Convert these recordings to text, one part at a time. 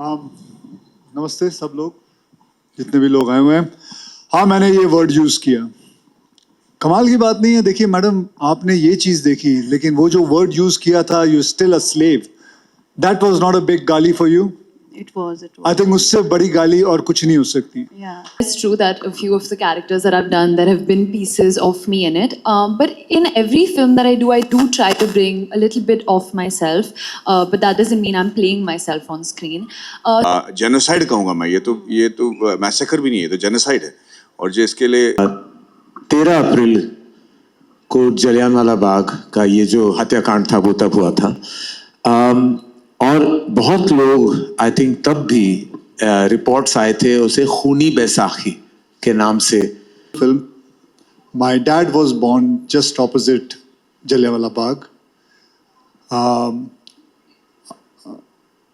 नमस्ते सब लोग, जितने भी लोग आए हुए हैं। हाँ, मैंने ये वर्ड यूज किया। कमाल की बात नहीं है। देखिए मैडम, आपने ये चीज देखी, लेकिन वो जो वर्ड यूज किया था, you still a slave, that was not a big गाली for you. It was. I think उससे बड़ी गाली और कुछ नहीं हो सकती। Yeah. It's true that a few of the characters that I've done, there have been pieces of me in it. But in every film that I do try to bring a little bit of myself. But that doesn't mean I'm playing myself on screen. Genocide कहूँगा मैं। ये तो massacre भी नहीं है, तो genocide है। और जो इसके लिए 13 अप्रैल को जलियांवाला बाग का ये जो हत्याकांड था वो तब हुआ था। और बहुत लोग आई थिंक तब भी रिपोर्ट्स आए थे उसे खूनी बैसाखी के नाम से। Film my dad was born just opposite Jallianwala Bagh.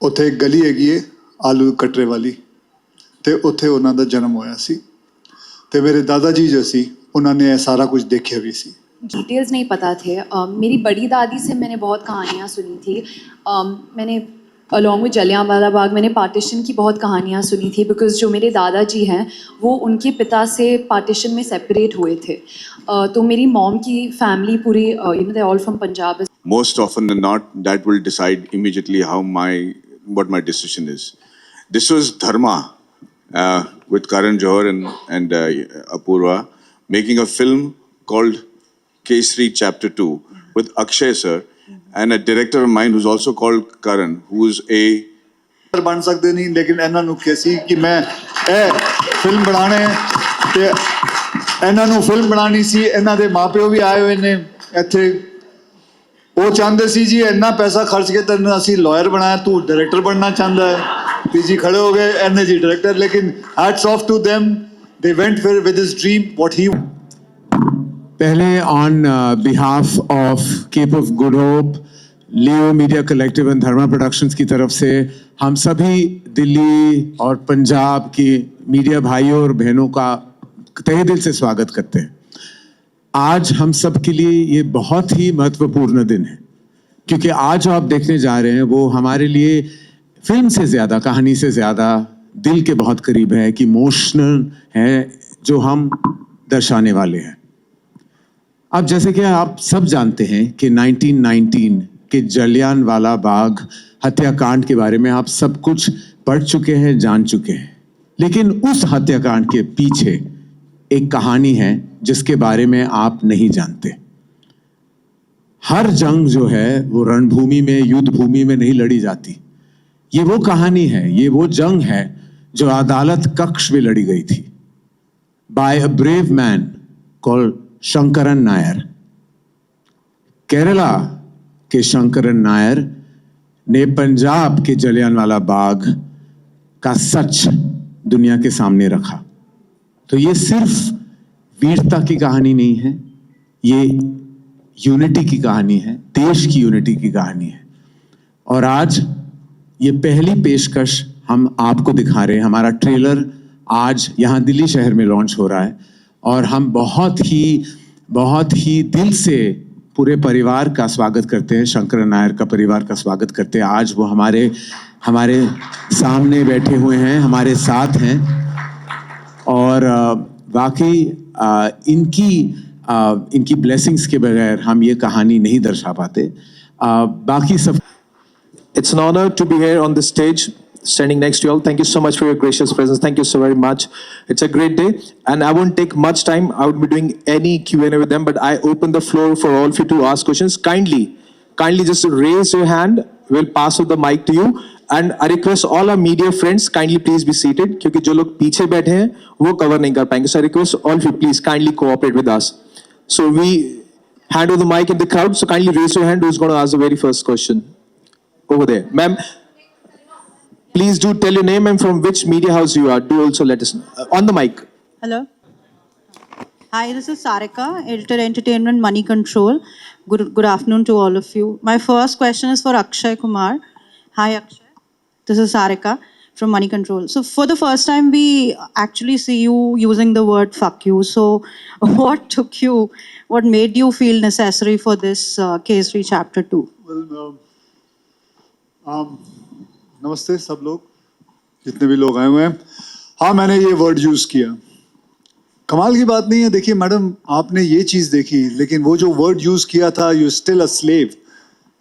ਉੱਥੇ ਇੱਕ ਗਲੀ ਹੈਗੀ ਹੈ ਆਲੂ ਕਟਰੇ ਵਾਲੀ, ਤੇ ਉੱਥੇ ਉਹਨਾਂ ਦਾ ਜਨਮ ਹੋਇਆ ਸੀ, ਤੇ ਮੇਰੇ ਦਾਦਾ ਜੀ ਜੋ ਸੀ ਉਹਨਾਂ ਨੇ ਇਹ ਸਾਰਾ ਕੁਝ ਦੇਖਿਆ ਵੀ ਸੀ। डिटेल्स नहीं पता थे। मेरी बड़ी दादी से मैंने बहुत कहानियाँ सुनी थी। मैंने अलॉन्ग विद जलियांवाला बाग मैंने पार्टीशन की बहुत कहानियाँ सुनी थी, बिकॉज जो मेरे दादाजी हैं वो उनके पिता से पार्टीशन में सेपरेट हुए थे। तो मेरी मॉम की फैमिली पूरी they all from Punjab. most often than not, that will decide immediately what my decision is. This was Dharma with Karan Johar and Apurva making a film called Kesari Chapter 2 with Akshay sir and a director of mine who's also called Karan, who's a ਬਣ ਸਕਦੇ ਨਹੀਂ, ਲੇਕਿਨ ਇਹਨਾਂ ਨੂੰ ਕਿਹਾ ਕਿ ਮੈਂ ਇਹ ਫਿਲਮ ਬਣਾਣੇ ਤੇ ਇਹਨਾਂ ਨੂੰ ਫਿਲਮ ਬਣਾਣੀ ਸੀ। ਇਹਨਾਂ ਦੇ ਮਾਪਿਓ ਵੀ ਆਏ ਹੋਏ ਨੇ ਇੱਥੇ। ਉਹ ਚਾਹੁੰਦੇ ਸੀ ਜੀ ਇੰਨਾ ਪੈਸਾ ਖਰਚ ਕੇ ਤੈਨੂੰ ਅਸੀਂ ਲਾਇਰ ਬਣਾਇਆ, ਤੂੰ डायरेक्टर बनना चाहता है। पीजी खड़े हो गए एन जी डायरेक्टर, लेकिन hats off to them, they went फिर with his dream what he. पहले on behalf of Cape of Good Hope, Leo media collective and Dharma productions की तरफ से हम सभी दिल्ली और पंजाब के मीडिया भाइयों और बहनों का तहे दिल से स्वागत करते हैं। आज हम सब के लिए ये बहुत ही महत्वपूर्ण दिन है, क्योंकि आज जो आप देखने जा रहे हैं वो हमारे लिए फिल्म से ज़्यादा, कहानी से ज़्यादा दिल के बहुत करीब है, कि इमोशनल है जो हम दर्शाने वाले हैं। अब जैसे कि आप सब जानते हैं कि 1919 के जलियांवाला बाग हत्याकांड के बारे में आप सब कुछ पढ़ चुके हैं, जान चुके हैं, लेकिन उस हत्याकांड के पीछे एक कहानी है जिसके बारे में आप नहीं जानते। हर जंग जो है वो रणभूमि में, युद्ध भूमि में नहीं लड़ी जाती। ये वो कहानी है, ये वो जंग है जो अदालत कक्ष में लड़ी गई थी by a brave man called Shankaran Nair. Kerala के शंकरन नायर ने पंजाब के जलियांवाला बाग का सच दुनिया के सामने रखा। तो ये सिर्फ वीरता की कहानी नहीं है, ये यूनिटी की कहानी है, देश की यूनिटी की कहानी है। और आज ये पहली पेशकश हम आपको दिखा रहे हैं। हमारा ट्रेलर आज यहाँ दिल्ली शहर में लॉन्च हो रहा है और हम बहुत ही दिल से पूरे परिवार का स्वागत करते हैं, शंकर नायर का परिवार का स्वागत करते हैं। आज वो हमारे सामने बैठे हुए हैं, हमारे साथ हैं, और वाकई इनकी ब्लेसिंग्स के बगैर हम ये कहानी नहीं दर्शा पाते। बाकी सब It's an honor to be here on this stage, standing next to you all. Thank you so much for your gracious presence. Thank you so very much. It's a great day, and I won't take much time. I won't be doing any Q&A with them, but I open the floor for all of you to ask questions. Kindly just raise your hand. We'll pass the mic to you. And I request all our media friends, kindly please be seated, क्योंकि जो लोग पीछे बैठे हैं वो cover नहीं कर पाएंगे. So I request all of you please kindly cooperate with us. So we hand over the mic in the crowd. So kindly raise your hand. Who's going to ask the very first question? Over there, ma'am. Please do tell your name and from which media house you are. Do also let us know. On the mic. Hello. Hi, this is Sarika, editor entertainment Money Control. Good afternoon to all of you. My first question is for Akshay Kumar. Hi Akshay. This is Sarika from Money Control. So for the first time we actually see you using the word fuck you. So what made you feel necessary for this Kesari Chapter 2? नमस्ते सब लोग, जितने भी लोग आए हुए हैं, हाँ मैंने ये वर्ड यूज किया। कमाल की बात नहीं है, देखिए मैडम आपने ये चीज देखी, लेकिन वो जो वर्ड यूज किया था, you still a slave,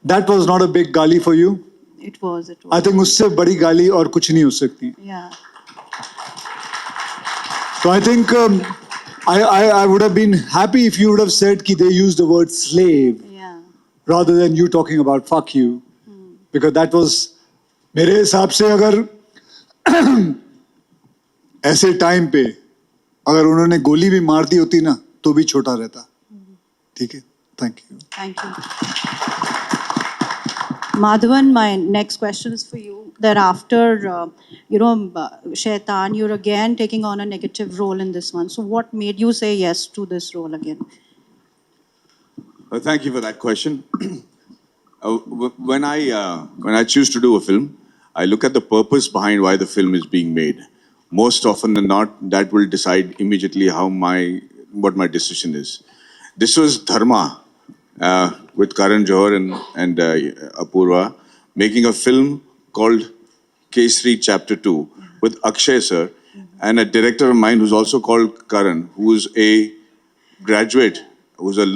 that was not a big गाली for you. It was. I think उससे बड़ी गाली और कुछ नहीं हो सकती। Yeah. So I think I would have been happy if you would have said कि they used the word slave Yeah. rather than you talking about fuck you, because that was मेरे हिसाब से अगर ऐसे टाइम पे अगर उन्होंने गोली भी मार दी होती ना तो भी छोटा रहता। ठीक है, thank you. Thank you. Madhavan, my next question is for you. That after, Shaitan, you're again taking on a negative role in this one. So what made you say yes to this role again? Well, thank you for that question. When I choose to do a film, I look at the purpose behind why the film is being made. Most often than not, that will decide immediately what my decision is. This was Dharma with Karan Johar and Apurva making a film called Kesari Chapter 2 with Akshay sir and a director of mine who's also called Karan, who's a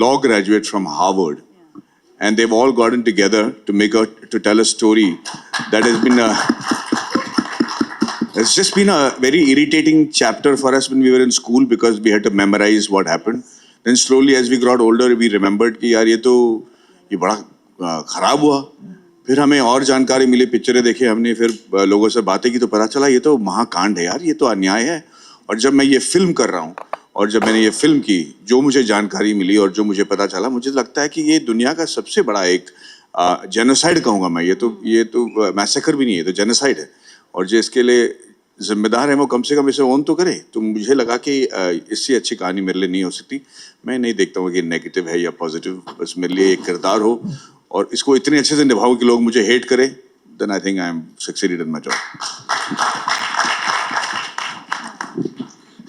law graduate from Harvard. And they've all gotten together to tell a story that has been it's just been a very irritating chapter for us when we were in school because we had to memorize what happened. Then slowly as we got older, we remembered कि यार ये बड़ा खराब हुआ। फिर हमें और जानकारी मिली, पिक्चरें देखे हमने, फिर लोगों से बातें की तो पता चला ये तो महाकांड है यार, ये तो अन्याय है। और जब मैं ये फिल्म कर रहा हूँ और जब मैंने ये फिल्म की, जो मुझे जानकारी मिली और जो मुझे पता चला, मुझे लगता है कि ये दुनिया का सबसे बड़ा एक जेनोसाइड कहूँगा मैं, ये तो मैसेकर भी नहीं है, तो जेनोसाइड है। और जो इसके लिए जिम्मेदार है वो कम से कम इसे ओन तो करे। तो मुझे लगा कि इससे अच्छी कहानी मेरे लिए नहीं हो सकती। मैं नहीं देखता हूँ कि नेगेटिव है या पॉजिटिव, बस मेरे लिए एक किरदार हो और इसको इतने अच्छे से निभाओ कि लोग मुझे हेट करें, then I think I am succeeded in my job.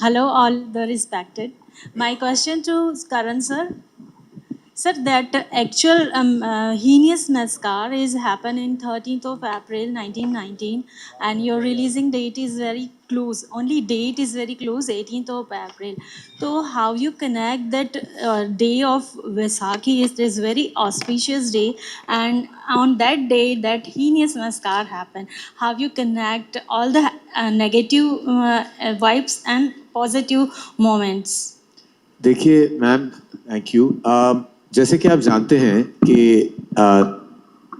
Hello, all the respected. My question to Karan sir. Sir, that actual heinous massacre is happened in 13th of April 1919 and your releasing date is very close. Only date is very close, 18th of April. So how you connect that day of Vaisakhi is very auspicious day, and on that day that heinous massacre happened. How you connect all the negative vibes and positive moments? देखिए ma'am, thank you. जैसे कि आप जानते हैं कि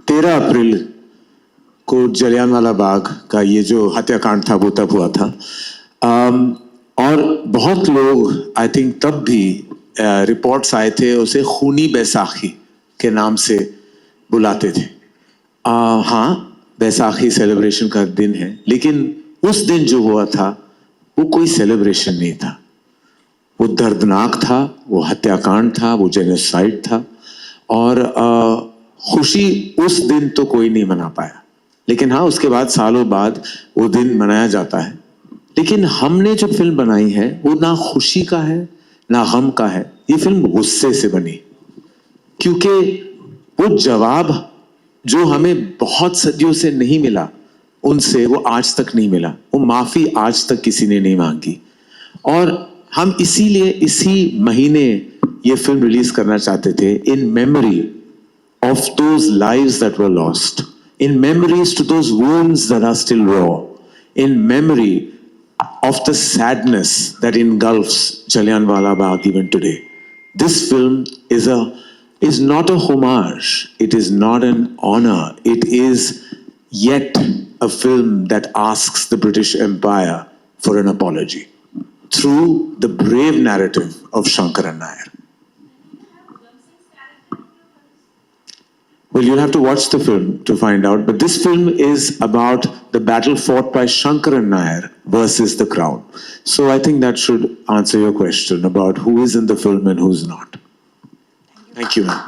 13 अप्रैल को जलियांवाला बाग का ये जो हत्याकांड था वो तब हुआ था। और बहुत लोग आई थिंक तब भी रिपोर्ट्स आए थे उसे खूनी बैसाखी के नाम से बुलाते थे। हाँ, बैसाखी सेलिब्रेशन का दिन है, लेकिन उस दिन जो हुआ था वो कोई सेलिब्रेशन नहीं था। वो दर्दनाक था, वो हत्याकांड था, वो जेनोसाइड था। और खुशी उस दिन तो कोई नहीं मना पाया, लेकिन हाँ उसके बाद सालों बाद वो दिन मनाया जाता है। लेकिन हमने जो फिल्म बनाई है वो ना खुशी का है ना गम का है। ये फिल्म गुस्से से बनी, क्योंकि वो जवाब जो हमें बहुत सदियों से नहीं मिला उनसे, वो आज तक नहीं मिला। वो माफी आज तक किसी ने नहीं मांगी। और हम इसीलिए इसी महीने ये फिल्म रिलीज करना चाहते थे, in memory of those lives that were lost, in memories to those wounds that are still raw, in memory of the sadness that engulfs Jallianwala Bagh even today. This film is not a homage, it is not an honor, it is yet a film that asks the British Empire for an apology through the brave narrative of Shankaran Nair. Well, you'll have to watch the film to find out, but this film is about the battle fought by Shankaran Nair versus the Crown. So I think that should answer your question about who is in the film and who's not. Thank you, ma'am.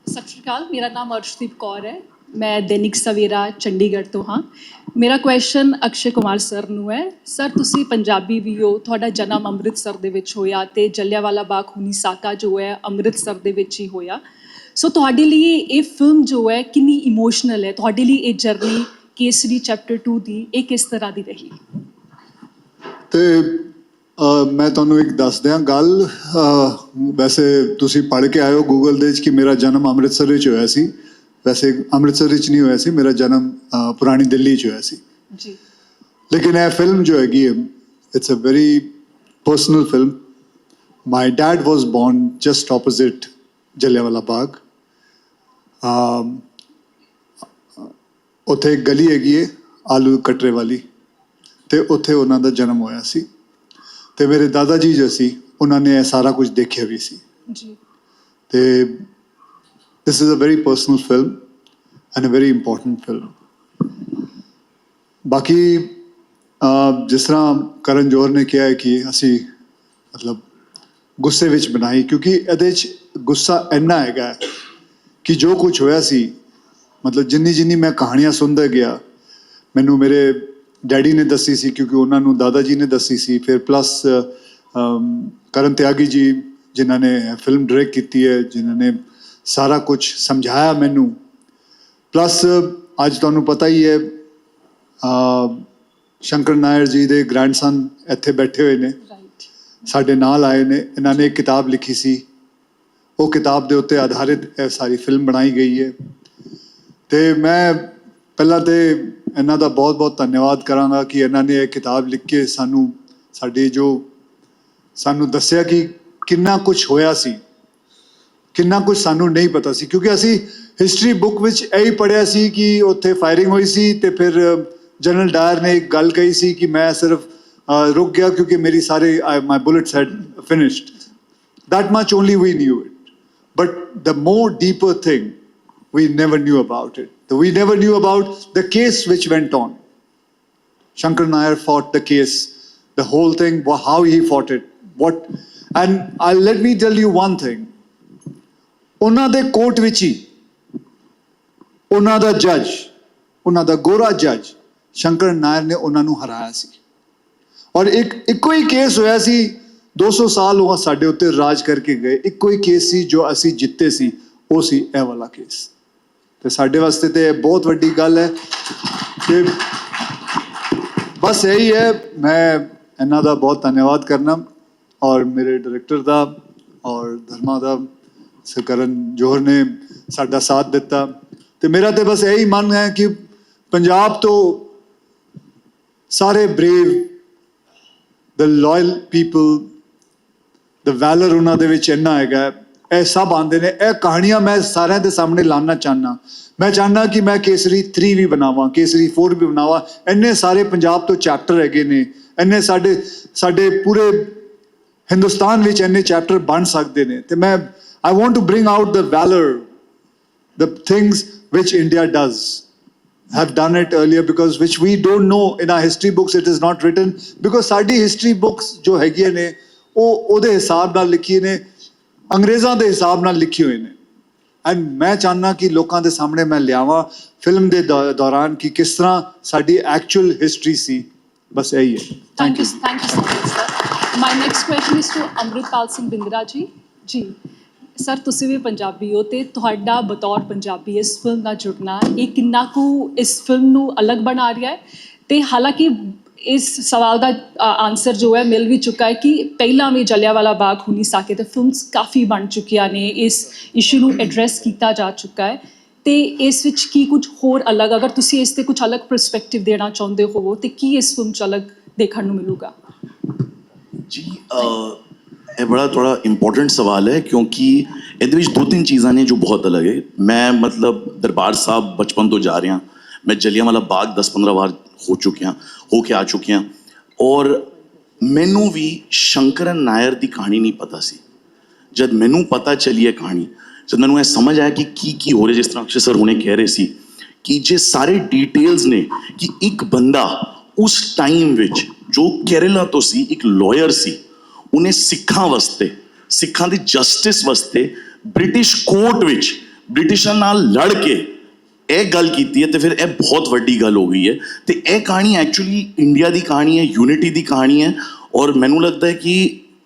ਸਤਿ ਸ਼੍ਰੀ ਅਕਾਲ, ਮੇਰਾ ਨਾਮ ਅਰਸ਼ਦੀਪ ਕੌਰ ਹੈ। ਮੈਂ ਦੈਨਿਕ ਸਵੇਰਾ ਚੰਡੀਗੜ੍ਹ ਤੋਂ ਹਾਂ। ਮੇਰਾ question Akshay Kumar sir ਨੂੰ ਹੈ। ਸਰ, ਤੁਸੀਂ ਪੰਜਾਬੀ ਵੀ ਹੋ, ਤੁਹਾਡਾ ਜਨਮ ਅੰਮ੍ਰਿਤਸਰ ਦੇ ਵਿੱਚ ਹੋਇਆ ਅਤੇ ਜਲਿਆਂਵਾਲਾ ਬਾਗ ਖੂਨੀ ਸਾਕਾ ਜੋ ਹੈ ਅੰਮ੍ਰਿਤਸਰ ਦੇ ਵਿੱਚ ਹੀ ਹੋਇਆ। ਸੋ ਤੁਹਾਡੇ ਲਈ ਇਹ ਫਿਲਮ ਜੋ ਹੈ ਕਿੰਨੀ ਇਮੋਸ਼ਨਲ ਹੈ, ਤੁਹਾਡੇ ਲਈ ਇਹ ਜਰਨੀ ਕੇਸਰੀ ਚੈਪਟਰ 2 ਦੀ ਇਹ ਕਿਸ ਤਰ੍ਹਾਂ ਦੀ ਰਹੀ? ਤੇ ਮੈਂ ਤੁਹਾਨੂੰ ਇੱਕ ਦੱਸ ਦਿਆਂ ਗੱਲ, ਵੈਸੇ ਤੁਸੀਂ ਪੜ੍ਹ ਕੇ ਆਏ ਹੋ ਗੂਗਲ ਦੇ ਵਿੱਚ ਕਿ ਮੇਰਾ ਜਨਮ ਅੰਮ੍ਰਿਤਸਰ ਵਿੱਚ ਹੋਇਆ ਸੀ। ਵੈਸੇ ਅੰਮ੍ਰਿਤਸਰ ਵਿੱਚ ਨਹੀਂ ਹੋਇਆ ਸੀ, ਮੇਰਾ ਜਨਮ ਪੁਰਾਣੀ ਦਿੱਲੀ 'ਚ ਹੋਇਆ ਸੀ ਜੀ। ਲੇਕਿਨ ਇਹ ਫਿਲਮ ਜੋ ਹੈਗੀ ਹੈ, it's a very personal film. My dad was born just opposite Jallianwala Bagh. ਉੱਥੇ ਇੱਕ ਗਲੀ ਹੈਗੀ ਹੈ ਆਲੂ ਕਟਰੇ ਵਾਲੀ, ਤੇ ਉੱਥੇ ਉਹਨਾਂ ਦਾ ਜਨਮ ਹੋਇਆ ਸੀ। ਤੇ ਮੇਰੇ ਦਾਦਾ ਜੀ ਜੋ ਸੀ ਉਹਨਾਂ ਨੇ ਇਹ ਸਾਰਾ ਕੁਝ ਦੇਖਿਆ ਵੀ ਸੀ। ਜੀ। ਤੇ this is a very personal film and a very important film. ਬਾਕੀ ਜਿਸ ਤਰ੍ਹਾਂ ਕਰਨ ਜੋਹਰ ਨੇ ਕਿਹਾ ਹੈ ਕਿ ਅਸੀਂ ਮਤਲਬ ਗੁੱਸੇ ਵਿੱਚ ਬਣਾਈ, ਕਿਉਂਕਿ ਇਹਦੇ 'ਚ ਗੁੱਸਾ ਇੰਨਾ ਹੈਗਾ ਕਿ ਜੋ ਕੁਝ ਹੋਇਆ ਸੀ, ਮਤਲਬ ਜਿੰਨੀ ਮੈਂ ਕਹਾਣੀਆਂ ਸੁਣਦਾ ਗਿਆ, ਮੈਨੂੰ ਮੇਰੇ ਡੈਡੀ ਨੇ ਦੱਸੀ ਸੀ ਕਿਉਂਕਿ ਉਹਨਾਂ ਨੂੰ ਦਾਦਾ ਜੀ ਨੇ ਦੱਸੀ ਸੀ, ਫਿਰ ਪਲੱਸ ਕਰਨ ਤਿਆਗੀ ਜੀ ਜਿਨ੍ਹਾਂ ਨੇ ਫਿਲਮ ਡਾਇਰੈਕਟ ਕੀਤੀ ਹੈ, ਜਿਨ੍ਹਾਂ ਨੇ ਸਾਰਾ ਕੁਝ ਸਮਝਾਇਆ ਮੈਨੂੰ, ਪਲੱਸ ਅੱਜ ਤੁਹਾਨੂੰ ਪਤਾ ਹੀ ਹੈ ਸ਼ੰਕਰ ਨਾਇਰ ਜੀ ਦੇ ਗ੍ਰੈਂਡਸਨ ਇੱਥੇ ਬੈਠੇ ਹੋਏ ਨੇ, ਰਾਈਟ। ਸਾਡੇ ਨਾਲ ਆਏ ਨੇ। ਇਹਨਾਂ ਨੇ ਇੱਕ ਕਿਤਾਬ ਲਿਖੀ ਸੀ, ਉਹ ਕਿਤਾਬ ਦੇ ਉੱਤੇ ਆਧਾਰਿਤ ਇਹ ਸਾਰੀ ਫਿਲਮ ਬਣਾਈ ਗਈ ਹੈ। ਤੇ ਮੈਂ ਪਹਿਲਾਂ ਤੇ ਇਹਨਾਂ ਦਾ ਬਹੁਤ ਬਹੁਤ ਧੰਨਵਾਦ ਕਰਾਂਗਾ ਕਿ ਇਹਨਾਂ ਨੇ ਇਹ ਕਿਤਾਬ ਲਿਖ ਕੇ ਸਾਨੂੰ ਦੱਸਿਆ ਕਿ ਕਿੰਨਾ ਕੁਝ ਹੋਇਆ ਸੀ, ਕਿੰਨਾ ਕੁਝ ਸਾਨੂੰ ਨਹੀਂ ਪਤਾ ਸੀ, ਕਿਉਂਕਿ ਅਸੀਂ ਹਿਸਟਰੀ ਬੁੱਕ ਵਿੱਚ ਇਹੀ ਪੜ੍ਹਿਆ ਸੀ ਕਿ ਉੱਥੇ ਫਾਇਰਿੰਗ ਹੋਈ ਸੀ ਤੇ ਫਿਰ ਜਨਰਲ ਡਾਇਰ ਨੇ ਇੱਕ ਗੱਲ ਕਹੀ ਸੀ ਕਿ ਮੈਂ ਸਿਰਫ ਰੁਕ ਗਿਆ ਕਿਉਂਕਿ ਮੇਰੀ ਸਾਰੇ my bullets had finished. that much only we knew it, but the more deeper thing we never knew about it. We never knew about the case which went on. Shankar Nair fought the case, the whole thing, how he fought it, and let me tell you one thing. ਉਹਨਾਂ ਦੇ court ਵਿੱਚ ਹੀ ਉਹਨਾਂ ਦਾ ਜੱਜ, ਉਹਨਾਂ ਦਾ ਗੋਰਾ ਜੱਜ ਸ਼ੰਕਰ ਨਾਇਰ ਨੇ ਉਹਨਾਂ ਨੂੰ ਹਰਾਇਆ ਸੀ, ਔਰ ਇੱਕੋ ਹੀ ਕੇਸ ਹੋਇਆ ਸੀ। 200 ਸਾਲ ਉਹ ਸਾਡੇ ਉੱਤੇ ਰਾਜ ਕਰਕੇ ਗਏ, ਇੱਕੋ ਹੀ ਕੇਸ ਸੀ ਜੋ ਅਸੀਂ ਜਿੱਤੇ ਸੀ, ਉਹ ਸੀ ਇਹ ਵਾਲਾ ਕੇਸ। ਤੇ ਸਾਡੇ ਵਾਸਤੇ ਤੇ ਬਹੁਤ ਵੱਡੀ ਗੱਲ ਹੈ। ਤੇ ਬਸ ਇਹੀ ਹੈ, ਮੈਂ ਇਹਨਾਂ ਦਾ ਬਹੁਤ ਧੰਨਵਾਦ ਕਰਨਾ, ਔਰ ਮੇਰੇ ਡਾਇਰੈਕਟਰ ਦਾ ਔਰ ਧਰਮਾ ਦਾ, ਕਰਨ ਜੋਹਰ ਨੇ ਸਾਡਾ ਸਾਥ ਦਿੱਤਾ। ਤੇ ਮੇਰਾ ਤੇ ਬਸ ਇਹੀ ਮਨ ਹੈ ਕਿ ਪੰਜਾਬ ਤੋਂ ਸਾਰੇ ਬਰੇਵ, ਦ ਲਾਇਲ ਪੀਪਲ, ਦ ਵੈਲਰ ਉਹਨਾਂ ਦੇ ਵਿੱਚ ਇੰਨਾ ਹੈਗਾ, ਇਹ ਸਭ ਆਉਂਦੇ ਨੇ। ਇਹ ਕਹਾਣੀਆਂ ਮੈਂ ਸਾਰਿਆਂ ਦੇ ਸਾਹਮਣੇ ਲਾਉਣਾ ਚਾਹੁੰਦਾ। ਮੈਂ ਚਾਹੁੰਦਾ ਕਿ ਮੈਂ ਕੇਸਰੀ 3 ਵੀ ਬਣਾਵਾਂ, ਕੇਸਰੀ 4 ਵੀ ਬਣਾਵਾਂ। ਇੰਨੇ ਸਾਰੇ ਪੰਜਾਬ ਤੋਂ ਚੈਪਟਰ ਹੈਗੇ ਨੇ, ਇੰਨੇ ਸਾਡੇ ਪੂਰੇ ਹਿੰਦੁਸਤਾਨ ਵਿੱਚ ਇੰਨੇ ਚੈਪਟਰ ਬਣ ਸਕਦੇ ਨੇ। ਤੇ ਮੈਂ I want to bring out the valor, the things which India does, have done it earlier, because which we don't know in our history books, it is not written, because ਸਾਡੀ history books ਜੋ ਹੈਗੀਆਂ ਨੇ ਉਹ ਉਹਦੇ ਹਿਸਾਬ ਨਾਲ ਲਿਖੀ ਨੇ, ਅੰਗਰੇਜ਼ਾਂ ਦੇ ਹਿਸਾਬ ਨਾਲ ਲਿਖੀ ਹੋਏ ਨੇ। ਐਂਡ ਮੈਂ ਚਾਹੁੰਦਾ ਕਿ ਲੋਕਾਂ ਦੇ ਸਾਹਮਣੇ ਮੈਂ ਲਿਆਵਾਂ ਫਿਲਮ ਦੇ ਦੌਰਾਨ ਕਿ ਕਿਸ ਤਰ੍ਹਾਂ ਸਾਡੀ ਐਕਚੁਅਲ ਹਿਸਟਰੀ ਸੀ। ਬਸ ਇਹੀ ਹੈ। Thank you so much, sir. My next question is to Amritpal Singh Bindra ਜੀ। ਜੀ ਸਰ, ਤੁਸੀਂ ਵੀ ਪੰਜਾਬੀ ਹੋ ਤੇ ਤੁਹਾਡਾ ਬਤੌਰ ਪੰਜਾਬੀ ਇਸ ਫਿਲਮ ਨਾਲ ਜੁੜਨਾ ਇਹ ਕਿੰਨਾ ਕੁ ਇਸ ਫਿਲਮ ਨੂੰ ਅਲੱਗ ਬਣਾ ਰਿਹਾ ਹੈ? ਤੇ ਹਾਲਾਂਕਿ ਇਸ ਸਵਾਲ ਦਾ ਆਨਸਰ ਜੋ ਹੈ ਮਿਲ ਵੀ ਚੁੱਕਾ ਹੈ ਕਿ ਪਹਿਲਾਂ ਵੀ ਜਲਿਆਂਵਾਲਾ ਬਾਗ ਹੋ ਨਹੀਂ ਸਕੇ ਤੇ ਫਿਲਮਸ ਕਾਫੀ ਬਣ ਚੁੱਕੀਆਂ ਨੇ, ਇਸ ਇਸ਼ੂ ਨੂੰ ਐਡਰੈਸ ਕੀਤਾ ਜਾ ਚੁੱਕਾ ਹੈ। ਤੇ ਇਸ ਵਿੱਚ ਕੀ ਕੁਝ ਹੋਰ ਅਲੱਗ, ਅਗਰ ਤੁਸੀਂ ਇਸ 'ਤੇ ਕੁਝ ਅਲੱਗ ਪਰਸਪੈਕਟਿਵ ਦੇਣਾ ਚਾਹੁੰਦੇ ਹੋ ਤੇ ਕੀ ਇਸ ਫਿਲਮ 'ਚ ਅਲੱਗ ਦੇਖਣ ਨੂੰ ਮਿਲੂਗਾ? ਜੀ ਇਹ ਬੜਾ ਥੋੜਾ ਇੰਪੋਰਟੈਂਟ ਸਵਾਲ ਹੈ, ਕਿਉਂਕਿ ਇਹਦੇ ਵਿੱਚ 2-3 ਚੀਜ਼ਾਂ ਨੇ ਜੋ ਬਹੁਤ ਅਲੱਗ ਹੈ। ਮੈਂ ਮਤਲਬ ਦਰਬਾਰ ਸਾਹਿਬ ਬਚਪਨ ਤੋਂ ਜਾ ਰਿਹਾ, ਮੈਂ ਜਲਿਆਂਵਾਲਾ ਬਾਗ 10-15 ਵਾਰ ਹੋ ਕੇ ਆ ਚੁੱਕਿਆ, ਔਰ ਮੈਨੂੰ ਵੀ ਸ਼ੰਕਰ ਨਾਇਰ ਦੀ ਕਹਾਣੀ ਨਹੀਂ ਪਤਾ ਸੀ। ਜਦ ਮੈਨੂੰ ਪਤਾ ਚੱਲੀ ਇਹ ਕਹਾਣੀ, ਜਦ ਮੈਨੂੰ ਇਹ ਸਮਝ ਆਇਆ ਕਿ ਕੀ ਹੋ ਰਿਹਾ, ਜਿਸ ਤਰ੍ਹਾਂ ਅਕਸ਼ੇ ਸਰ ਹੁਣੇ ਕਹਿ ਰਹੇ ਸੀ ਕਿ ਜੇ ਸਾਰੇ ਡਿਟੇਲਸ ਨੇ ਕਿ ਇੱਕ ਬੰਦਾ ਉਸ ਟਾਈਮ ਵਿੱਚ ਜੋ ਕੇਰਲਾ ਤੋਂ ਸੀ, ਇੱਕ ਲਾਇਰ ਸੀ, ਉਹਨੇ ਸਿੱਖਾਂ ਵਾਸਤੇ, ਸਿੱਖਾਂ ਦੀ ਜਸਟਿਸ ਵਾਸਤੇ ਬ੍ਰਿਟਿਸ਼ ਕੋਰਟ ਵਿੱਚ ਬ੍ਰਿਟਿਸ਼ਾਂ ਨਾਲ ਲੜ ਕੇ ਇਹ ਗੱਲ ਕੀਤੀ ਹੈ, ਤੇ ਫਿਰ ਇਹ ਬਹੁਤ ਵੱਡੀ ਗੱਲ ਹੋ ਗਈ ਹੈ। ਤੇ ਇਹ ਕਹਾਣੀ ਐਕਚੁਅਲੀ ਇੰਡੀਆ ਦੀ ਕਹਾਣੀ ਹੈ, ਯੂਨਿਟੀ ਦੀ ਕਹਾਣੀ ਹੈ, ਔਰ ਮੈਨੂੰ ਲੱਗਦਾ ਹੈ ਕਿ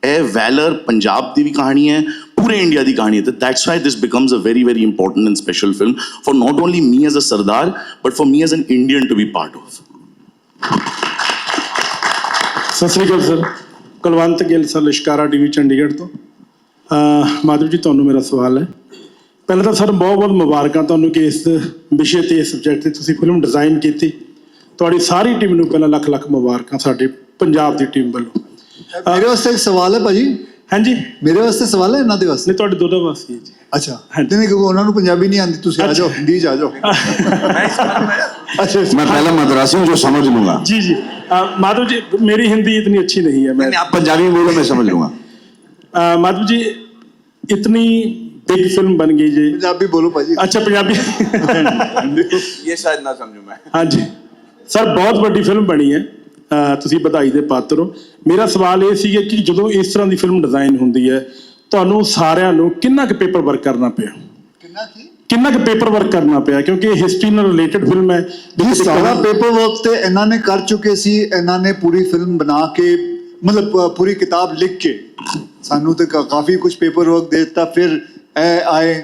ਇਹ ਵੈਲਰ ਪੰਜਾਬ ਦੀ ਵੀ ਕਹਾਣੀ ਹੈ, पूरे इंडिया की कहानी है. That's why this becomes a very, very important and special film for not only me as a Sardar, but for me as an Indian to be part of. ਸਤਿ ਸ੍ਰੀ ਅਕਾਲ sir, Kulwant Gill sir, Lishkara TV Chandigarh ਤੋਂ। ਮਾਧਵ ਜੀ, ਤੁਹਾਨੂੰ ਮੇਰਾ ਸਵਾਲ ਹੈ। ਪਹਿਲਾਂ ਤਾਂ ਸਰ ਬਹੁਤ ਬਹੁਤ ਮੁਬਾਰਕਾਂ ਤੁਹਾਨੂੰ ਕਿ ਇਸ ਵਿਸ਼ੇ ਤੇ, ਇਸ ਸਬਜੈਕਟ ਤੇ ਤੁਸੀਂ ਫਿਲਮ ਡਿਜ਼ਾਈਨ ਕੀਤੀ। ਤੁਹਾਡੀ ਸਾਰੀ ਟੀਮ ਨੂੰ ਪਹਿਲਾਂ ਲੱਖ ਲੱਖ ਮੁਬਾਰਕਾਂ ਸਾਡੇ ਪੰਜਾਬ ਦੀ ਟੀਮ ਵੱਲੋਂ। ਮੇਰੇ ਵਾਸਤੇ ਇੱਕ ਸਵਾਲ ਹੈ ਭਾਜੀ। ਹਾਂਜੀ, ਮੇਰੇ ਵਾਸਤੇ ਸਵਾਲ ਹੈ, ਇਹਨਾਂ ਦੇ ਵਾਸਤੇ? ਨਹੀਂ, ਤੁਹਾਡੇ ਦੋਨਾਂ ਵਾਸਤੇ ਜੀ। ਅੱਛਾ, ਨਹੀਂ ਕਿਉਂਕਿ ਉਹਨਾਂ ਨੂੰ ਪੰਜਾਬੀ ਨਹੀਂ ਆਉਂਦੀ, ਤੁਸੀਂ ਆ ਜਾਓ, ਹਿੰਦੀ 'ਚ ਆ ਜਾਓ। अच्छा, मैं पहले मद्रासी हूँ जो समझ लूंगा। जी जी, माधव जी, मेरी हिंदी इतनी अच्छी नहीं है। मैं आप पंजाबी में बोलो, मैं समझ लूंगा। माधव जी, इतनी बिग फिल्म बन गई जी। पंजाबी बोलो भाजी। अच्छा, पंजाबी। ये शायद ना समझूं मैं। हाँ जी सर, बहुत ਵੱਡੀ ਫਿਲਮ ਬਣੀ ਹੈ। ਤੁਸੀਂ ਵਧਾਈ ਦੇ ਪਾਤਰ ਹੋ। ਮੇਰਾ ਸਵਾਲ ਇਹ ਸੀਗਾ ਕਿ ਜਦੋਂ ਇਸ ਤਰ੍ਹਾਂ ਦੀ ਫਿਲਮ ਡਿਜ਼ਾਈਨ ਹੁੰਦੀ ਹੈ, ਤੁਹਾਨੂੰ ਸਾਰਿਆਂ ਨੂੰ ਕਿੰਨਾ ਕੁ ਪੇਪਰ ਵਰਕ ਕਰਨਾ ਪਿਆ? ਕਿੰਨਾ ਕੁ ਪੇਪਰ ਵਰਕ ਕਰਨਾ ਪਿਆ? ਕਿਉਂਕਿ ਇਹ ਹਿਸਟਰੀ ਨਾਲ ਰਿਲੇਟਡ ਫਿਲਮ ਹੈ। ਜੀ, ਸਾਰਾ ਪੇਪਰ ਵਰਕ ਤੇ ਇਹਨਾਂ ਨੇ ਕਰ ਚੁੱਕੇ ਸੀ। ਇਹਨਾਂ ਨੇ ਪੂਰੀ ਫਿਲਮ ਬਣਾ ਕੇ, ਮਤਲਬ ਪੂਰੀ ਕਿਤਾਬ ਲਿਖ ਕੇ ਸਾਨੂੰ ਤੇ ਕਾਫੀ ਕੁਝ ਪੇਪਰ ਵਰਕ ਦੇ ਦਿੱਤਾ। ਫਿਰ ਇਹ ਆਏ,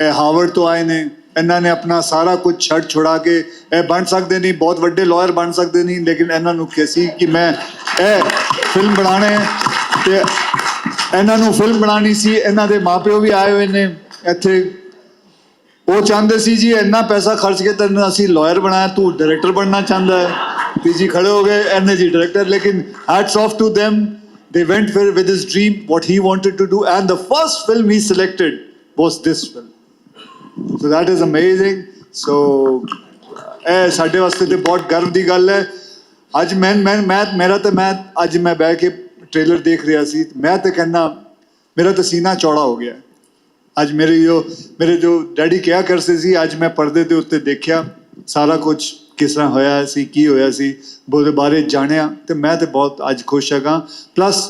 ਇਹ ਹਾਰਵਰਡ ਤੋਂ ਆਏ ਨੇ। ਇਹਨਾਂ ਨੇ ਆਪਣਾ ਸਾਰਾ ਕੁਝ ਛੱਡ ਛੁਡਾ ਕੇ, ਇਹ ਬਣ ਸਕਦੇ ਨਹੀਂ, ਬਹੁਤ ਵੱਡੇ ਲਾਇਰ ਬਣ ਸਕਦੇ ਨਹੀਂ, ਲੇਕਿਨ ਇਹਨਾਂ ਨੂੰ ਕਿਹਾ ਸੀ ਕਿ ਮੈਂ ਇਹ ਫਿਲਮ ਬਣਾਉਣਾ ਹੈ ਤੇ ਇਹਨਾਂ ਨੂੰ ਫਿਲਮ ਬਣਾਉਣੀ ਸੀ। ਇਹਨਾਂ ਦੇ ਮਾਪਿਓ ਵੀ ਆਏ ਹੋਏ ਨੇ ਇੱਥੇ। ਉਹ ਚਾਹੁੰਦੇ ਸੀ ਜੀ ਇੰਨਾ ਪੈਸਾ ਖਰਚ ਕੇ ਤੈਨੂੰ ਅਸੀਂ ਲਾਇਰ ਬਣਾਇਆ, ਤੂੰ ਡਾਇਰੈਕਟਰ ਬਣਨਾ ਚਾਹੁੰਦਾ ਹੈ। ਤੇ ਜੀ ਖੜੇ ਹੋ ਗਏ, ਇਹਨੇ ਜੀ ਡਾਇਰੈਕਟਰ। ਲੇਕਿਨ hats off to them, they went with his dream, what he wanted to do, and the first film he selected was this film. So that is amazing. So ਇਹ ਸਾਡੇ ਵਾਸਤੇ ਤੇ ਬਹੁਤ ਗਰਵ ਦੀ ਗੱਲ ਹੈ। ਅੱਜ ਮੈਂ ਅੱਜ ਮੈਂ ਬਹਿ ਕੇ ਟ੍ਰੇਲਰ ਦੇਖ ਰਿਹਾ ਸੀ। ਮੈਂ ਤਾਂ ਕਹਿੰਦਾ ਮੇਰਾ ਤਾਂ ਸੀਨਾ ਚੌੜਾ ਹੋ ਗਿਆ। ਅੱਜ ਮੇਰੇ ਜੋ ਡੈਡੀ ਕਿਹਾ ਕਰਦੇ ਸੀ, ਅੱਜ ਮੈਂ ਪਰਦੇ ਦੇ ਉੱਤੇ ਦੇਖਿਆ ਸਾਰਾ ਕੁਝ ਕਿਸ ਤਰ੍ਹਾਂ ਹੋਇਆ ਸੀ, ਕੀ ਹੋਇਆ ਸੀ, ਉਹਦੇ ਬਾਰੇ ਜਾਣਿਆ, ਤੇ ਮੈਂ ਤਾਂ ਬਹੁਤ ਅੱਜ ਖੁਸ਼ ਹੈਗਾ। ਪਲੱਸ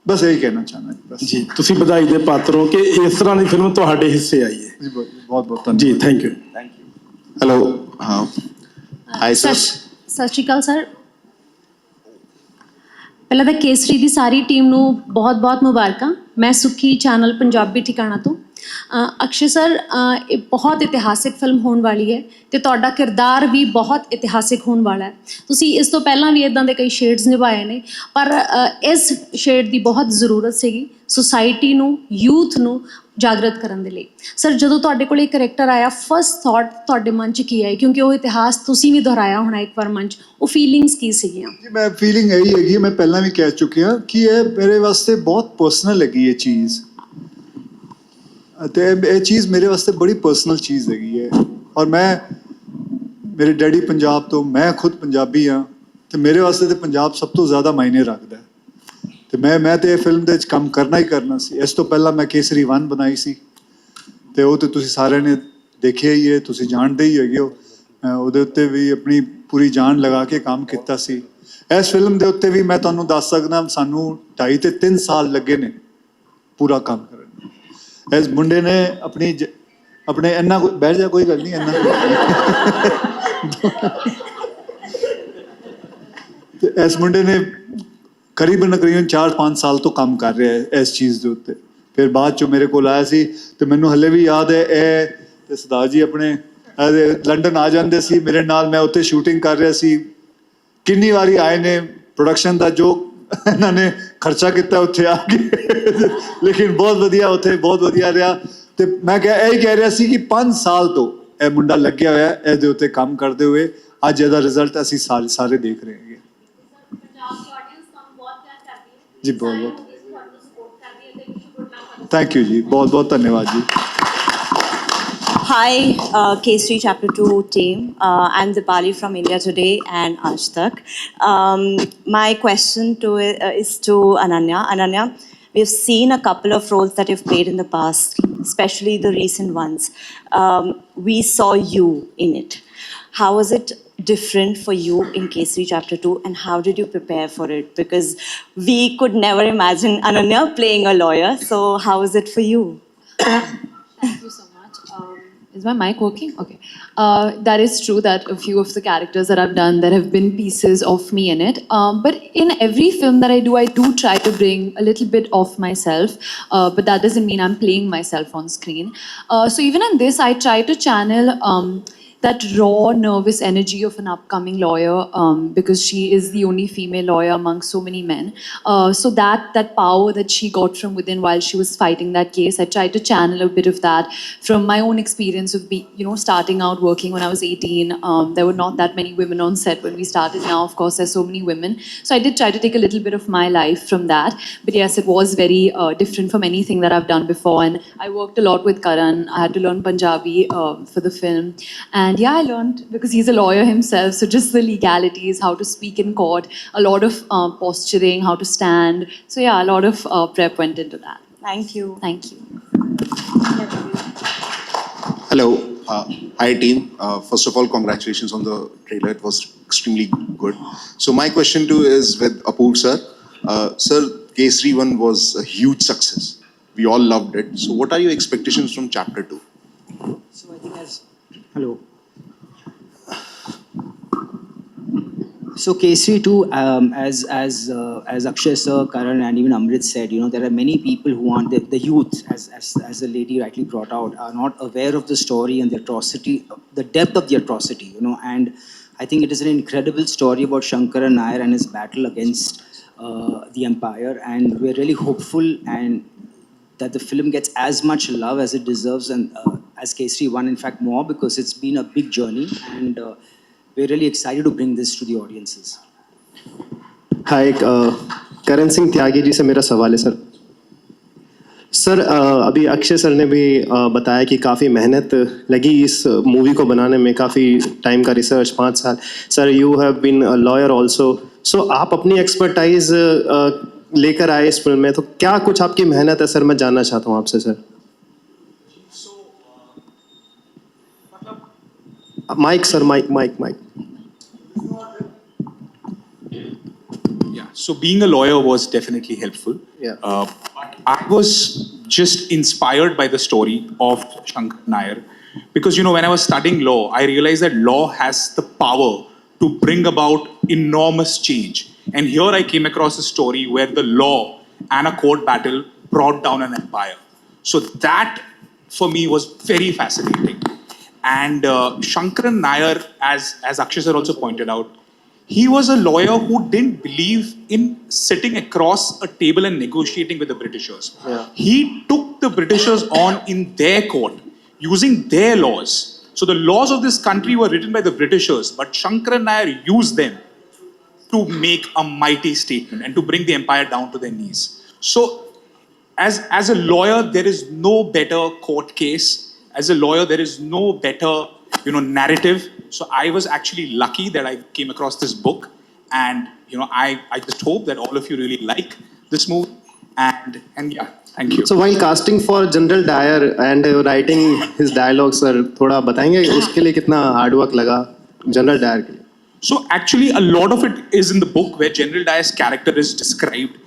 ਬਸ ਇਹੀ ਕਹਿਣਾ ਚਾਹੁੰਦਾ ਬਸ ਜੀ, ਤੁਸੀਂ ਵਧਾਈ ਦੇ ਪਾਤਰ ਹੋ ਕਿ ਇਸ ਤਰ੍ਹਾਂ ਦੀ ਫਿਲਮ ਤੁਹਾਡੇ ਹਿੱਸੇ ਆਈ ਹੈ। ਜੀ, ਬਹੁਤ ਬਹੁਤ ਧੰਨਵਾਦ ਜੀ, ਥੈਂਕ ਯੂ। हेलो, हाँ, हाय सर। ਸਤਿ ਸ਼੍ਰੀ ਅਕਾਲ ਸਰ। ਪਹਿਲਾਂ ਤਾਂ ਕੇਸਰੀ ਦੀ ਸਾਰੀ ਟੀਮ ਨੂੰ ਬਹੁਤ-ਬਹੁਤ ਮੁਬਾਰਕਾਂ। ਮੈਂ ਸੁੱਖੀ, ਚੈਨਲ ਪੰਜਾਬੀ ਠਿਕਾਣਾ ਤੋਂ। ਅਕਸ਼ੇ ਸਰ, ਇਹ ਬਹੁਤ ਇਤਿਹਾਸਿਕ ਫਿਲਮ ਹੋਣ ਵਾਲੀ ਹੈ ਤੇ ਤੁਹਾਡਾ ਕਿਰਦਾਰ ਵੀ ਬਹੁਤ ਇਤਿਹਾਸਿਕ ਹੋਣ ਵਾਲਾ ਹੈ। ਤੁਸੀਂ ਇਸ ਤੋਂ ਪਹਿਲਾਂ ਵੀ ਇਦਾਂ ਦੇ ਕਈ ਸ਼ੇਡਸ ਨਿਭਾਏ ਨੇ, ਪਰ ਇਸ ਸ਼ੇਡ ਦੀ ਬਹੁਤ ਜ਼ਰੂਰਤ ਸੀਗੀ ਸੁਸਾਇਟੀ ਨੂੰ, ਯੂਥ ਨੂੰ ਜਾਗਰਤ ਕਰਨ ਦੇ ਲਈ। ਸਰ, ਜਦੋਂ ਤੁਹਾਡੇ ਕੋਲ ਇਹ ਕਰੈਕਟਰ ਆਇਆ, ਫਸਟ ਥਾਟ ਤੁਹਾਡੇ ਮਨ 'ਚ ਕੀ ਆਈ? ਕਿਉਂਕਿ ਉਹ ਇਤਿਹਾਸ ਤੁਸੀਂ ਵੀ ਦੁਹਰਾਇਆ ਹੋਣਾ ਇੱਕ ਵਾਰ ਮਨ 'ਚ, ਉਹ ਫੀਲਿੰਗਸ ਕੀ ਸੀਗੀਆਂ? ਜੀ, ਮੈਂ ਫੀਲਿੰਗ ਇਹੀ ਹੈਗੀ, ਮੈਂ ਪਹਿਲਾਂ ਵੀ ਕਹਿ ਚੁੱਕਿਆ ਕਿ ਇਹ ਮੇਰੇ ਵਾਸਤੇ ਬਹੁਤ ਪਰਸਨਲ ਹੈਗੀ ਇਹ ਚੀਜ਼। ਅਤੇ ਇਹ ਚੀਜ਼ ਮੇਰੇ ਵਾਸਤੇ ਬੜੀ ਪਰਸਨਲ ਚੀਜ਼ ਹੈਗੀ ਹੈ। ਔਰ ਮੇਰੇ ਡੈਡੀ ਪੰਜਾਬ ਤੋਂ, ਮੈਂ ਖੁਦ ਪੰਜਾਬੀ ਹਾਂ, ਅਤੇ ਮੇਰੇ ਵਾਸਤੇ ਤਾਂ ਪੰਜਾਬ ਸਭ ਤੋਂ ਜ਼ਿਆਦਾ ਮਾਇਨੇ ਰੱਖਦਾ। ਅਤੇ ਮੈਂ ਤਾਂ ਇਹ ਫਿਲਮ ਦੇ ਵਿੱਚ ਕੰਮ ਕਰਨਾ ਹੀ ਕਰਨਾ ਸੀ। ਇਸ ਤੋਂ ਪਹਿਲਾਂ ਮੈਂ ਕੇਸਰੀ 1 ਬਣਾਈ ਸੀ, ਅਤੇ ਉਹ ਤਾਂ ਤੁਸੀਂ ਸਾਰਿਆਂ ਨੇ ਦੇਖਿਆ ਹੀ ਹੈ, ਤੁਸੀਂ ਜਾਣਦੇ ਹੀ ਹੈਗੇ ਹੋ। ਮੈਂ ਉਹਦੇ ਉੱਤੇ ਵੀ ਆਪਣੀ ਪੂਰੀ ਜਾਨ ਲਗਾ ਕੇ ਕੰਮ ਕੀਤਾ ਸੀ। ਇਸ ਫਿਲਮ ਦੇ ਉੱਤੇ ਵੀ ਮੈਂ ਤੁਹਾਨੂੰ ਦੱਸ ਸਕਦਾ, ਸਾਨੂੰ 2.5 ਤੇ 3 ਸਾਲ ਲੱਗੇ ਨੇ ਪੂਰਾ ਕੰਮ ਕਰਨ ਨੂੰ। ਇਸ ਮੁੰਡੇ ਨੇ ਆਪਣੇ ਇੰਨਾ ਬੈਠ ਜਾ, ਕੋਈ ਗੱਲ ਨਹੀਂ, ਇੰਨਾ ਤੇ ਇਸ ਮੁੰਡੇ ਨੇ ਕਰੀਬਨ 4-5 ਸਾਲ ਤੋਂ ਕੰਮ ਕਰ ਰਿਹਾ ਹੈ ਇਸ ਚੀਜ਼ ਦੇ ਉੱਤੇ। ਫਿਰ ਬਾਅਦ 'ਚੋਂ ਮੇਰੇ ਕੋਲ ਆਇਆ ਸੀ, ਅਤੇ ਮੈਨੂੰ ਹਾਲੇ ਵੀ ਯਾਦ ਹੈ, ਇਹ ਤੇ ਸਰਦਾਰ ਜੀ ਆਪਣੇ ਲੰਡਨ ਆ ਜਾਂਦੇ ਸੀ ਮੇਰੇ ਨਾਲ, ਮੈਂ ਉੱਥੇ ਸ਼ੂਟਿੰਗ ਕਰ ਰਿਹਾ ਸੀ। ਕਿੰਨੀ ਵਾਰੀ ਆਏ ਨੇ, ਪ੍ਰੋਡਕਸ਼ਨ ਦਾ ਜੋ ਇਹਨਾਂ ਨੇ ਖਰਚਾ ਕੀਤਾ ਉੱਥੇ ਆ ਕੇ, ਲੇਕਿਨ ਬਹੁਤ ਵਧੀਆ, ਉੱਥੇ ਬਹੁਤ ਵਧੀਆ ਰਿਹਾ। ਅਤੇ ਮੈਂ ਇਹੀ ਕਹਿ ਰਿਹਾ ਸੀ ਕਿ 5 ਸਾਲ ਤੋਂ ਇਹ ਮੁੰਡਾ ਲੱਗਿਆ ਹੋਇਆ ਇਹਦੇ ਉੱਤੇ ਕੰਮ ਕਰਦੇ ਹੋਏ। ਅੱਜ ਇਹਦਾ ਰਿਜ਼ਲਟ ਅਸੀਂ ਸਾਰੇ ਦੇਖ ਰਹੇ ਹੈਗੇ। ਜੀ, ਬਹੁਤ ਬਹੁਤ ਥੈਂਕ ਯੂ ਜੀ, ਬਹੁਤ ਬਹੁਤ ਧੰਨਵਾਦ ਜੀ। Hi, Kesri Chapter 2 team. I'm Dipali from India Today and Aaj Tak. My question is to Ananya. Ananya, we've seen a couple of roles that you've played in the past, especially the recent ones. We saw you in it. How was it different for you in Kesri Chapter 2, and how did you prepare for it? Because we could never imagine Ananya playing a lawyer, so how was it for you? Thank you so much. Is my mic working? Okay. That is true that a few of the characters that I've done, there have been pieces of me in it. But in every film that I do try to bring a little bit of myself. But that doesn't mean I'm playing myself on screen. So even in this, I try to channel that raw, nervous energy of an upcoming lawyer, because she is the only female lawyer among so many men. So that power that she got from within while she was fighting that case, I tried to channel a bit of that from my own experience of starting out working when I was 18. There were not that many women on set when we started. Now, of course, there's so many women. So I did try to take a little bit of my life from that. But yes, it was very different from anything that I've done before. And I worked a lot with Karan. I had to learn Punjabi for the film. And yeah, I learned because he's a lawyer himself. So just the legalities, how to speak in court, a lot of posturing, how to stand. So yeah, a lot of prep went into that. Thank you. Thank you. Hello. Hi team. First of all, congratulations on the trailer. It was extremely good. So my question too is with Apoor sir. Sir, Kesari 1 was a huge success. We all loved it. So what are your expectations from chapter 2? So I think hello. So Kesari 2, as Akshay sir, Karan and even Amrit said, there are many people who want the youth, as the lady rightly brought out, are not aware of the story and the atrocity, the depth of the atrocity, and I think it is an incredible story about Shankaran Nair and his battle against the empire, and we're really hopeful and that the film gets as much love as it deserves, and as Kesari 1, in fact, more, because it's been a big journey, and we're really excited to bring this to the audiences. Hi, Karan Singh Tyagi जी से मेरा सवाल है sir. Sir, अभी Akshay sir ने भी बताया कि काफ़ी मेहनत लगी इस मूवी को बनाने में, काफ़ी टाइम का रिसर्च, 5 साल. Sir, you have been a lawyer also. So आप अपनी एक्सपर्टाइज लेकर आए इस फिल्म में, तो क्या कुछ आपकी मेहनत है सर, मैं जानना चाहता हूँ आपसे sir. Mic sir, mic. Yeah, so being a lawyer was definitely helpful. Yeah. I was just inspired by the story of Shankar Nair because, when I was studying law, I realized that law has the power to bring about enormous change. And here I came across a story where the law and a court battle brought down an empire. So that, for me, was very fascinating. And Shankaran Nair, as Akshay sir also pointed out, he was a lawyer who didn't believe in sitting across a table and negotiating with the Britishers. Yeah. He took the Britishers on in their court, using their laws. So the laws of this country were written by the Britishers, but Shankaran Nair used them to make a mighty statement and to bring the empire down to their knees. So as a lawyer, there is no better court case. As a lawyer, there is no better narrative. So I was actually lucky that I came across this book, and I just hope that all of you really like this movie. And yeah, thank you. So while casting for General Dyer and writing his dialogues, sir, थोड़ा बताएंगे उसके लिए कितना hard work लगा General Dyer के लिए? So actually, a lot of it is in the book where General Dyer's character is described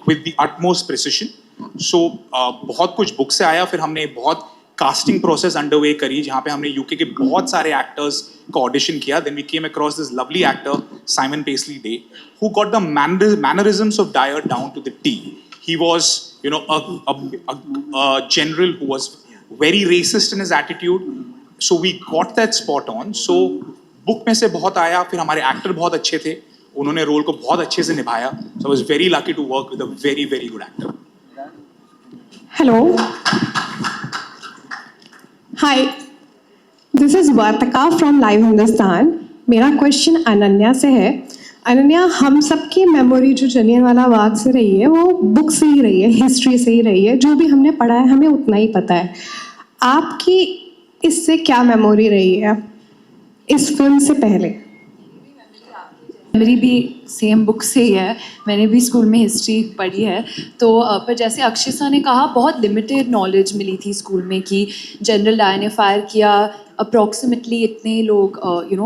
with the utmost precision. So बहुत कुछ book से आया, फिर हमने बहुत casting process underway करी जहाँ पे हमने UK के बहुत सारे actors का audition किया. Then we came across this lovely actor Simon Paisley Day, who got the mannerisms of Dyer down to the T. He was, a general who was very racist in his attitude. So we got that spot on. So book में से बहुत आया, फिर हमारे actor बहुत अच्छे थे, उन्होंने role को बहुत अच्छे से निभाया. So I was very lucky to work with a very, very good actor. Hello. Hi, this is Vartika from Live Hindustan. मेरा क्वेश्चन अनन्या से है. अनन्या, हम सबकी मेमोरी जो जलियांवाला बाग से रही है वो बुक से ही रही है, हिस्ट्री से ही रही है. जो भी हमने पढ़ा है हमें उतना ही पता है. आपकी इससे क्या मेमोरी रही है इस फिल्म से पहले? मेरी भी सेम बुक से ही है. मैंने भी स्कूल में हिस्ट्री पढ़ी है. तो पर जैसे अक्षय सर ने कहा, बहुत लिमिटेड नॉलेज मिली थी स्कूल में कि जनरल डायर ने फायर किया, अप्रॉक्सीमेटली इतने लोग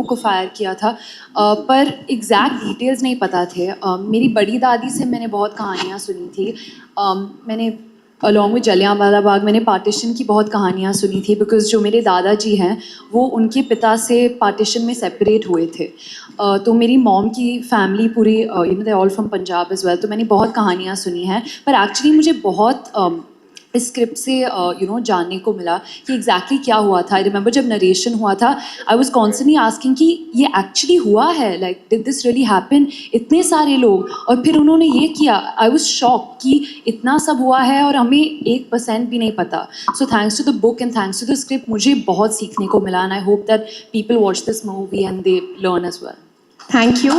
को फायर किया था, पर एग्जैक्ट डिटेल्स नहीं पता थे. मेरी बड़ी दादी से मैंने बहुत कहानियाँ सुनी थी. मैंने अलॉन्ग विद जलियांवाला बाग मैंने पार्टीशन की बहुत कहानियाँ सुनी थी, बिकॉज जो मेरे दादाजी हैं वो उनके पिता से पार्टीशन में सेपरेट हुए थे। तो मेरी मॉम की फैमिली पूरी they all from Punjab as well, तो मैंने बहुत कहानियाँ सुनी हैं। पर एक्चुअली मुझे बहुत इस स्क्रिप्ट से जानने को मिला कि एग्जैक्टली क्या हुआ था। आई रिमेंबर जब नरेशन हुआ था, आई वाज कॉन्स्टेंटली आस्किंग कि ये एक्चुअली हुआ है, like did this really happen, इतने सारे लोग, और फिर उन्होंने ये किया। आई वाज शॉक कि इतना सब हुआ है और हमें 1% भी नहीं पता। So thanks to the book and thanks to the script मुझे बहुत सीखने को मिला, and I hope that people watch this movie and they learn as well. Thank you.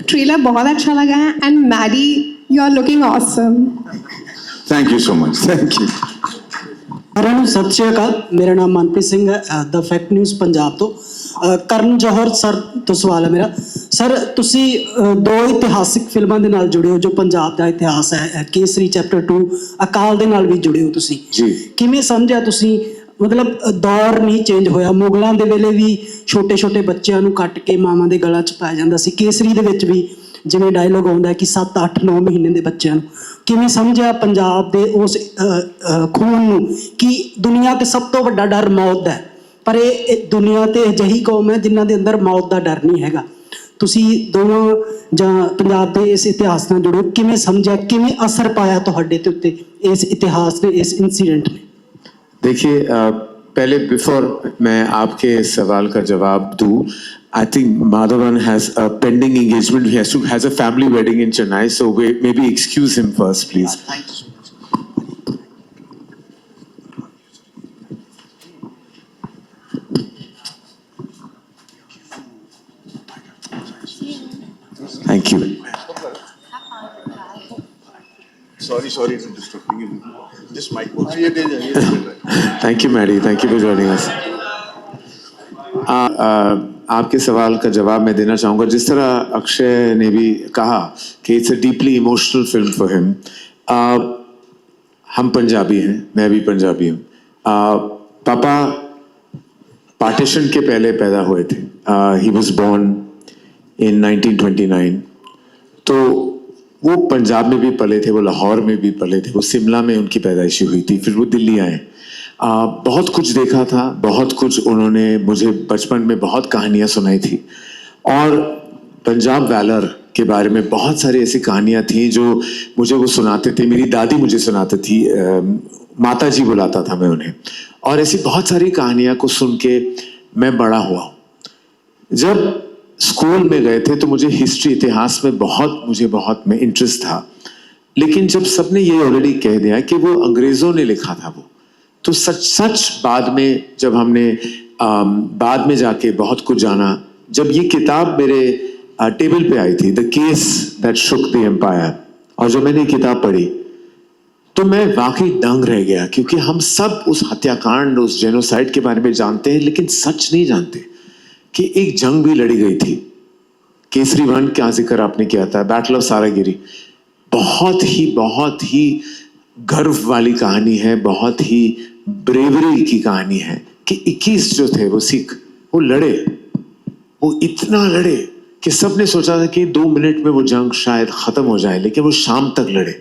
Trailer बहुत अच्छा लगा है and Maddy you are looking awesome. Thank you so much. Thank you. ਸਾਰਿਆਂ ਨੂੰ ਸਤਿ ਸ਼੍ਰੀ ਅਕਾਲ। ਮੇਰਾ ਨਾਮ ਮਨਪ੍ਰੀਤ ਸਿੰਘ ਹੈ, ਦ ਫੈਕਟ ਨਿਊਜ਼ ਪੰਜਾਬ ਤੋਂ। ਕਰਨ ਜੌਹਰ ਸਰ ਤੋਂ ਸਵਾਲ ਹੈ ਮੇਰਾ। ਸਰ ਤੁਸੀਂ ਦੋ ਇਤਿਹਾਸਿਕ ਫਿਲਮਾਂ ਦੇ ਨਾਲ ਜੁੜੇ ਹੋ ਜੋ ਪੰਜਾਬ ਦਾ ਇਤਿਹਾਸ ਹੈ, ਕੇਸਰੀ ਚੈਪਟਰ 2, ਅਕਾਲ ਦੇ ਨਾਲ ਵੀ ਜੁੜੇ ਹੋ ਤੁਸੀਂ ਜੀ। ਕਿਵੇਂ ਸਮਝਿਆ ਤੁਸੀਂ? ਮਤਲਬ ਦੌਰ ਨਹੀਂ ਚੇਂਜ ਹੋਇਆ, ਮੁਗਲਾਂ ਦੇ ਵੇਲੇ ਵੀ ਛੋਟੇ ਛੋਟੇ ਬੱਚਿਆਂ ਨੂੰ ਕੱਟ ਕੇ ਮਾਵਾਂ ਦੇ ਗਲਾਂ 'ਚ ਪਾਇਆ ਜਾਂਦਾ ਸੀ, ਕੇਸਰੀ ਦੇ ਵਿੱਚ ਵੀ ਜਿਵੇਂ ਡਾਇਲੋਗ ਆਉਂਦਾ ਕਿ 7, 8, 9 ਮਹੀਨੇ ਦੇ ਬੱਚਿਆਂ ਨੂੰ। ਕਿਵੇਂ ਸਮਝਿਆ ਪੰਜਾਬ ਦੇ ਉਸ ਖੂਨ ਨੂੰ ਕਿ ਦੁਨੀਆ 'ਤੇ ਸਭ ਤੋਂ ਵੱਡਾ ਡਰ ਮੌਤ ਦਾ ਹੈ, ਪਰ ਇਹ ਦੁਨੀਆ 'ਤੇ ਅਜਿਹੀ ਕੌਮ ਹੈ ਜਿਨ੍ਹਾਂ ਦੇ ਅੰਦਰ ਮੌਤ ਦਾ ਡਰ ਨਹੀਂ ਹੈਗਾ। ਤੁਸੀਂ ਦੋਵਾਂ ਜਾਂ ਪੰਜਾਬ ਦੇ ਇਸ ਇਤਿਹਾਸ ਨਾਲ ਜੁੜੋ, ਕਿਵੇਂ ਸਮਝਿਆ, ਕਿਵੇਂ ਅਸਰ ਪਾਇਆ ਤੁਹਾਡੇ ਤੇ ਉੱਤੇ ਇਸ ਇਤਿਹਾਸ ਨੇ, ਇਸ इंसिडेंट ने? देखिए पहले बिफोर मैं आपके सवाल का जवाब दूं, I think Madhavan has a pending engagement. He has a family wedding in Chennai, so maybe excuse him first, please. Thank you so much. Thank you. Sorry to disturb you. This mic works. Thank you, Maddie. Thank you for joining us. आपके सवाल का जवाब मैं देना चाहूँगा। जिस तरह अक्षय ने भी कहा कि it's a deeply emotional film for him. हम पंजाबी हैं, मैं भी पंजाबी हूँ। पापा पार्टीशन के पहले पैदा हुए थे। He was born in 1929। तो वो पंजाब में भी पले थे, वो लाहौर में भी पले थे, वो शिमला में उनकी पैदाइशी हुई थी, फिर वो दिल्ली आए। बहुत कुछ देखा था, बहुत कुछ उन्होंने मुझे बचपन में बहुत कहानियाँ सुनाई थी, और पंजाब वैलर के बारे में बहुत सारी ऐसी कहानियाँ थी जो मुझे वो सुनाते थे। मेरी दादी मुझे सुनाती थी, माता जी बुलाता था मैं उन्हें, और ऐसी बहुत सारी कहानियाँ को सुन के मैं बड़ा हुआ। जब स्कूल में गए थे तो मुझे हिस्ट्री, इतिहास में मुझे बहुत में इंटरेस्ट था, लेकिन जब सबने ये ऑलरेडी कह दिया कि वो अंग्रेज़ों ने लिखा था वो, तो सच बाद में जब हमने बाद में जाके बहुत कुछ जाना। जब ये किताब मेरे टेबल पे आई थी, the case that shook the empire, और जब मैंने किताब पढ़ी तो मैं वाकई दंग रह गया, क्योंकि हम सब उस हत्याकांड, उस जेनोसाइड के बारे में जानते हैं, लेकिन सच नहीं जानते कि एक जंग भी लड़ी गई थी। केसरी 1 का जिक्र आपने किया था, बैटल ऑफ सारागिरी, बहुत ही गर्व वाली कहानी है, बहुत ही ब्रेवरी की कहानी है कि 21 जो थे वो सिख, वो लड़े, वो इतना लड़े कि सबने सोचा था कि 2 मिनट में वो जंग शायद खत्म हो जाए, लेकिन वो शाम तक लड़े।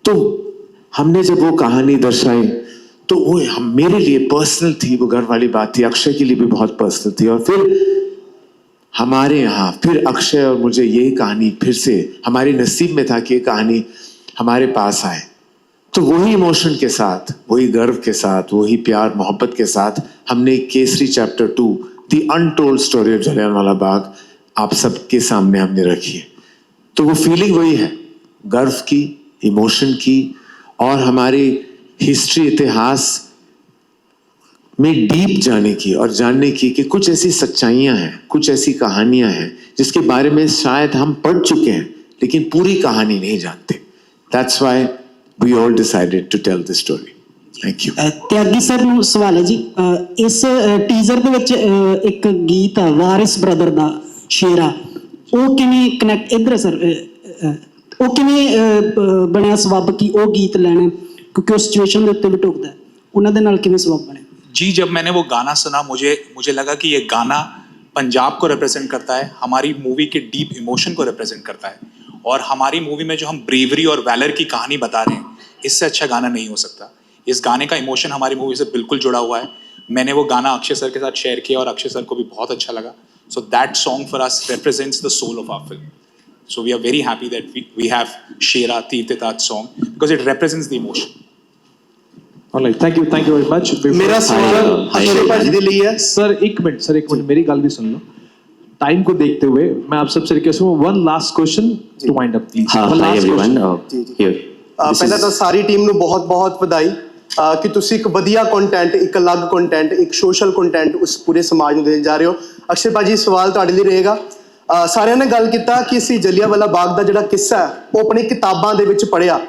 तो हमने जब वो कहानी दर्शाई तो वो मेरे लिए पर्सनल थी, वो गर्व वाली बात थी, अक्षय के लिए भी बहुत पर्सनल थी। और फिर हमारे यहाँ फिर अक्षय और मुझे यही कहानी फिर से हमारे नसीब में था कि ये कहानी हमारे पास आए। तो वही इमोशन के साथ, वही गर्व के साथ, वही प्यार मोहब्बत के साथ हमने Kesari chapter 2, the untold story of Jallianwala Bagh, आप सबके सामने हमने रखी है। तो वो फीलिंग वही है, गर्व की, इमोशन की, और हमारी हिस्ट्री, इतिहास में डीप जाने की और जानने की कि कुछ ऐसी सच्चाइयाँ हैं, कुछ ऐसी कहानियाँ हैं जिसके बारे में शायद हम पढ़ चुके हैं लेकिन पूरी कहानी नहीं जानते। That's why we all decided to tell this story. Thank you. Tyagi sir ਨੂੰ ਸਵਾਲ ਹੈ ਜੀ। ਇਸ ਟੀਜ਼ਰ ਦੇ ਵਿੱਚ ਇੱਕ ਗੀਤ ਹੈ ਵਾਰਿਸ ਬ੍ਰਦਰ ਦਾ ਸ਼ੇਰਾ, ਉਹ ਕਿਵੇਂ ਕਨੈਕਟ ਇਧਰ ਸਰ, ਉਹ ਕਿਵੇਂ ਬਣਿਆ ਸਬੱਬ ਕਿ ਉਹ ਗੀਤ ਲੈਣਾ, ਕਿਉਂਕਿ ਉਹ ਸਿਚੁਏਸ਼ਨ ਦੇ ਉੱਤੇ ਵੀ ਟੁਕਦਾ ਹੈ, ਉਹਨਾਂ ਦੇ ਨਾਲ ਕਿਵੇਂ ਸਬੱਬ ਬਣਿਆ? जी, जब मैंने वो गाना सुना मुझे लगा कि ये गाना पंजाब को रिप्रेजेंट करता है, हमारी मूवी के डीप इमोशन को रिप्रेजेंट करता है, और हमारी मूवी में जो हम ब्रेवरी और वैलर की कहानी बता रहे हैं इससे अच्छा गाना नहीं हो सकता। इस गाने का इमोशन हमारी मूवी से बिल्कुल जुड़ा हुआ है। मैंने वो गाना अक्षय सर के साथ शेयर किया और अक्षय सर को भी बहुत अच्छा लगा। So that song for us represents the soul of our film. So we are very happy that we have Shera Tirthitat song because it represents the emotion. Alright, thank you very much. मेरा सवाल अक्षय भाजी के लिए है। Sir एक minute मेरी गल भी सुन लो। टाइम को देखते हुए मैं आप सबसे रिक्वेस्ट हूँ, one last question to wind up please. Hi everyone, here. ਪਹਿਲਾਂ ਤਾਂ ਸਾਰੀ ਟੀਮ ਨੂੰ ਬਹੁਤ-ਬਹੁਤ ਵਧਾਈ ਕਿ ਤੁਸੀਂ ਇੱਕ ਵਧੀਆ ਕੰਟੈਂਟ, ਇੱਕ ਅਲੱਗ ਕੰਟੈਂਟ, ਇੱਕ ਸੋਸ਼ਲ ਕੰਟੈਂਟ ਉਸ ਪੂਰੇ ਸਮਾਜ ਨੂੰ ਦੇਣ ਜਾ ਰਹੇ ਹੋ। ਅਕਸ਼ੇ ਭਾਜੀ ਸਵਾਲ ਤੁਹਾਡੇ ਲਈ ਰਹੇਗਾ। ਸਾਰਿਆਂ ਨੇ ਗੱਲ ਕੀਤਾ ਕਿ ਅਸੀਂ ਜਲਿਆਂਵਾਲਾ ਬਾਗ ਦਾ ਜਿਹੜਾ ਕਿੱਸਾ ਹੈ ਉਹ ਆਪਣੀ ਕਿਤਾਬਾਂ ਦੇ ਵਿੱਚ ਪੜ੍ਹਿਆ,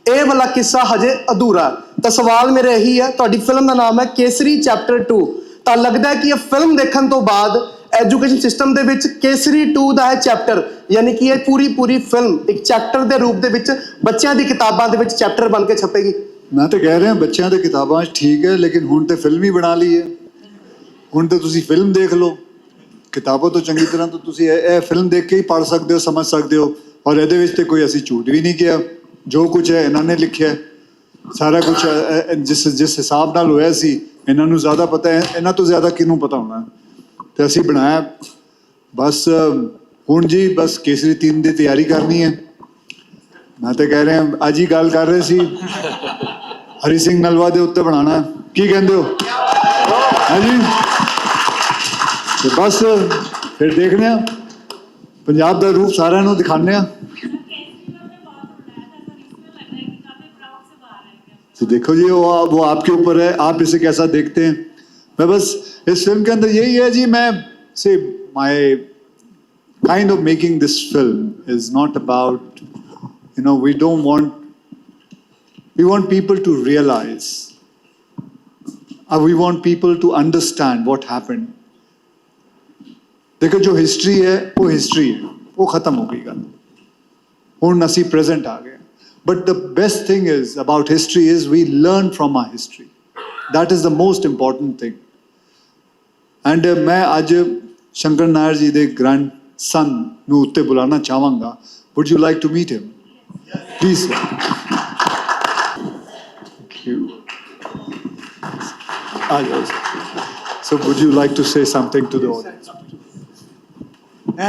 ਇਹ ਵਾਲਾ ਕਿੱਸਾ ਹਜੇ ਅਧੂਰਾ ਹੈ। ਤਾਂ ਸਵਾਲ ਮੇਰਾ ਇਹੀ ਹੈ, ਤੁਹਾਡੀ ਫਿਲਮ ਦਾ ਨਾਮ ਹੈ ਕੇਸਰੀ ਚੈਪਟਰ 2, ਤਾਂ ਲੱਗਦਾ ਹੈ ਕਿ ਇਹ ਫਿਲਮ ਦੇਖਣ ਤੋਂ ਬਾਅਦ ਐਜੂਕੇਸ਼ਨ ਸਿਸਟਮ ਦੇ ਵਿੱਚ ਕੇਸਰੀ 2 ਦਾ ਹੈ ਚੈਪਟਰ, ਯਾਨੀ ਕਿ ਇਹ ਪੂਰੀ ਫਿਲਮ ਇੱਕ ਚੈਪਟਰ ਦੇ ਰੂਪ ਦੇ ਵਿੱਚ ਬੱਚਿਆਂ ਦੀ ਕਿਤਾਬਾਂ ਦੇ ਵਿੱਚ ਚੈਪਟਰ ਬਣ ਕੇ ਛਪੇਗੀ। ਮੈਂ ਤਾਂ ਕਹਿ ਰਿਹਾ ਬੱਚਿਆਂ ਦੇ ਕਿਤਾਬਾਂ 'ਚ ਠੀਕ ਹੈ, ਲੇਕਿਨ ਹੁਣ ਤੇ ਫਿਲਮ ਹੀ ਬਣਾ ਲਈ ਹੈ। ਹੁਣ ਤੇ ਤੁਸੀਂ ਫਿਲਮ ਦੇਖ ਲਓ, ਕਿਤਾਬਾਂ ਤੋਂ ਚੰਗੀ ਤਰ੍ਹਾਂ ਤਾਂ ਤੁਸੀਂ ਇਹ ਫਿਲਮ ਦੇਖ ਕੇ ਹੀ ਪੜ੍ਹ ਸਕਦੇ ਹੋ, ਸਮਝ ਸਕਦੇ ਹੋ। ਔਰ ਇਹਦੇ ਵਿੱਚ ਤੇ ਕੋਈ ਅਸੀਂ ਝੂਠ ਵੀ ਨਹੀਂ ਕਿਹਾ, ਜੋ ਕੁਝ ਹੈ ਇਹਨਾਂ ਨੇ ਲਿਖਿਆ ਸਾਰਾ ਕੁਝ ਜਿਸ ਹਿਸਾਬ ਨਾਲ ਹੋਇਆ ਸੀ ਇਹਨਾਂ ਨੂੰ ਜ਼ਿਆਦਾ ਪਤਾ ਹੈ, ਇਹਨਾਂ ਤੋਂ ਜ਼ਿਆਦਾ ਕਿਹਨੂੰ ਪਤਾ ਹੋਣਾ। ਤੇ ਅਸੀਂ ਬਣਾਇਆ ਬਸ। ਹੁਣ ਜੀ ਬਸ ਕੇਸਰੀ 3 ਦੀ ਤਿਆਰੀ ਕਰਨੀ ਹੈ। ਮੈਂ ਤਾਂ ਕਹਿ ਰਿਹਾ ਅੱਜ ਹੀ ਗੱਲ ਕਰ ਰਹੇ ਸੀ ਹਰੀ ਸਿੰਘ ਨਲਵਾ ਦੇ ਉੱਤੇ ਬਣਾਉਣਾ, ਕੀ ਕਹਿੰਦੇ ਹੋ? ਹਾਂਜੀ ਤੇ ਬਸ ਫਿਰ ਦੇਖਦੇ ਹਾਂ, ਪੰਜਾਬ ਦਾ ਰੂਪ ਸਾਰਿਆਂ ਨੂੰ ਦਿਖਾਉਂਦੇ ਹਾਂ। तो देखो जी वो आपके ऊपर है, आप इसे कैसा देखते हैं। मैं बस इस फिल्म के अंदर यही है जी, मैं say my kind of making this film is not about we don't we want people to realise, we want people to understand what happened. देखो जो हिस्ट्री है वो हिस्ट्री है, वो खत्म हो गई गल, हुण असीं प्रेजेंट आ गए। But the best thing is about history is we learn from our history. That is the most important thing. And मैं आज शंकर नायर जी दे grandson ਨੂੰ ਉੱਤੇ ਬੁਲਾਣਾ ਚਾਹਾਂਗਾ। Would you like to meet him? Please. Thank you. So would you like to say something to the audience?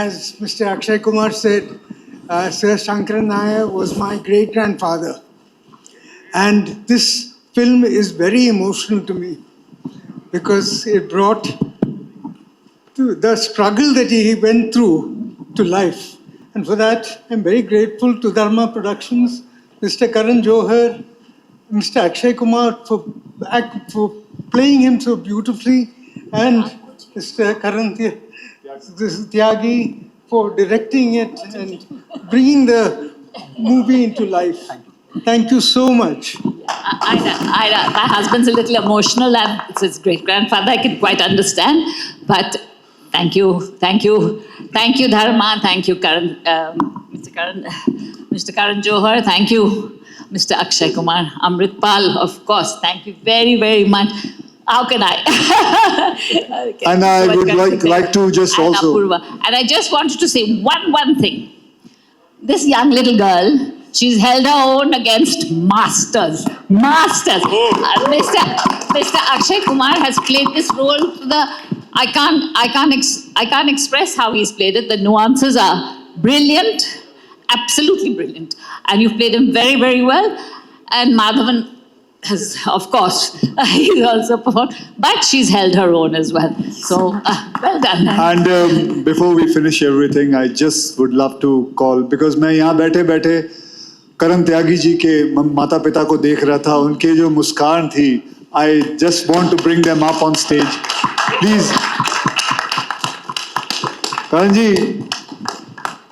As Mr. Akshay Kumar said, Sir Shankar Nair was my great-grandfather. And this film is very emotional to me because it brought the struggle that he went through to life. And for that, I'm very grateful to Dharma Productions, Mr. Karan Johar, Mr. Akshay Kumar for playing him so beautifully, and Mr. Karan Tyagi for directing it and bringing the movie into life. Thank you so much. My husband's a little emotional and it's his great-grandfather. I can quite understand. But thank you, Dharma. Thank you, Karan, Mr. Karan Johar. Thank you, Mr. Akshay Kumar. Amritpal, of course. Thank you very, very much. How can I? Okay. And I would like to just and also... Apurva. And I just wanted to say one thing. This young little girl, she's held her own against masters. Mr. Akshay Kumar has played this role to the... I can't express how he's played it. The nuances are brilliant, absolutely brilliant. And you've played him very, very well. And Madhavan has, of course, he's also performed, but she's held her own as well. So, well done. And before we finish everything, I just would love to call, because मैं यहाँ बैठे करण त्यागी जी के माता पिता को देख रहा था, उनके जो मुस्कान थी, I just want to bring them up on stage. Please. करण जी,